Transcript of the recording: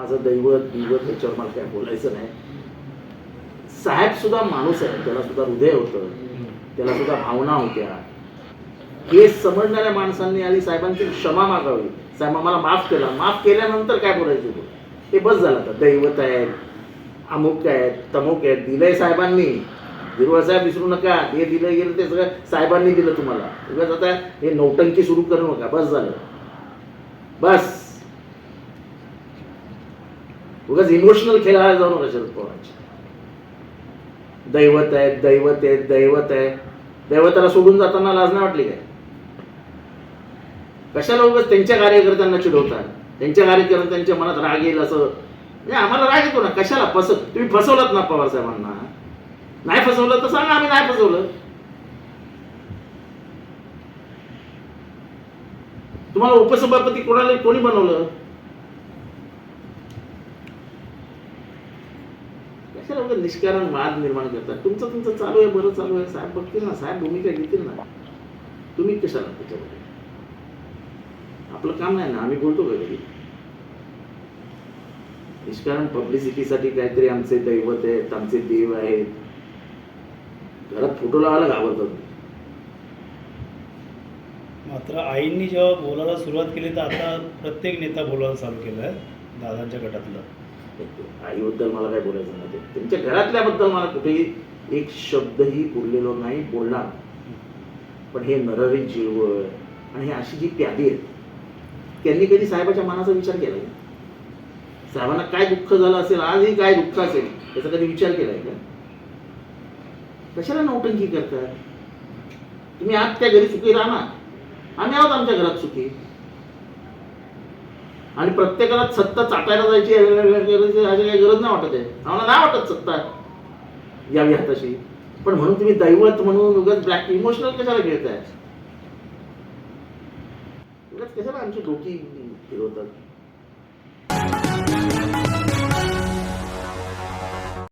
माझं दैवत बिवत ह्याच्यावर मला काय बोलायचं नाही. साहेब सुद्धा माणूस आहे, त्याला सुद्धा हृदय होतं, त्याला सुद्धा भावना होत्या. हे समजणाऱ्या माणसांनी आणि साहेबांची क्षमा मागावी. साहेब आम्हाला माफ केला, माफ केल्यानंतर काय बोलायचं तुला, हे बस झालं. आता दैवत आहेत, अमुक आहेत, तमुक आहेत, दिलंय साहेबांनी. हिरवा साहेब विसरू नका, हे दिलं गेलं ते सगळं साहेबांनी दिलं तुम्हाला. उगाच आता हे नौटंकी सुरू करू नका, बस झालं, बस. उगाच इमोशनल खेळायला जाऊ नका शरद पवारांच्या. दैवत आहेत, दैवत आहेत, दैवत आहे. दैवताला सोडून जाताना लाज नाही वाटली काय? कशाला उगाच त्यांच्या कार्यकर्त्यांना चिडवतात, त्यांच्या कार्यकर्त्यांच्या मनात राग येईल असं. म्हणजे आम्हाला राग येतो ना, कशाला तुम्ही फसवलात ना पवार साहेबांना. नाही फसवलं तर सांगा, आम्ही नाही फसवलं. तुम्हाला उपसभापती कोणी बनवलं? कशाला उगाच निष्कारण वाद निर्माण करतात. तुमचं चालू आहे, बरं चालू आहे. साहेब बघतील ना, साहेब भूमिका घेतील ना. तुम्ही कशाला त्याच्यामध्ये? आपलं काम नाही ना, आम्ही बोलतो का कधी? निष्कारण पब्लिसिटीसाठी काहीतरी आमचे दैवत आहेत, आमचे देव आहेत, घरात फोटो लावायला घाबरतात. मात्र आईंनी जेव्हा बोलायला सुरुवात केली तर आता प्रत्येक नेता बोलायला चालू केलं आहे दादांच्या गटातलं. आईबद्दल मला काय बोलायचं नाही. त्यांच्या घरातल्याबद्दल मला कुठेही एक शब्दही बोललेलो नाही, बोलणार. पण हे नरहरी जिरवळ आणि हे अशी जी प्यादी आहेत, त्यांनी कधी साहेबाच्या मनाचा विचार केला? साहेबांना काय दुःख झालं असेल, आजही काय दुःख असेल, याचा कधी विचार केलाय का? कशाला नौटंकी करतात? तुम्ही आज त्या घरी सुखी राहा ना, आम्ही आहोत आमच्या घरात सुखी. आणि प्रत्येकाला सत्ता चाटायला जायची अशी काही गरज नाही वाटत आहे. आम्हाला नाही वाटत सत्ता यावी हाताशी. पण म्हणून तुम्ही दैवत म्हणून उगाच ब्लॅक इमोशनल कशाला खेळताय? उगाच कशाला आमची डोकी फिरवतात?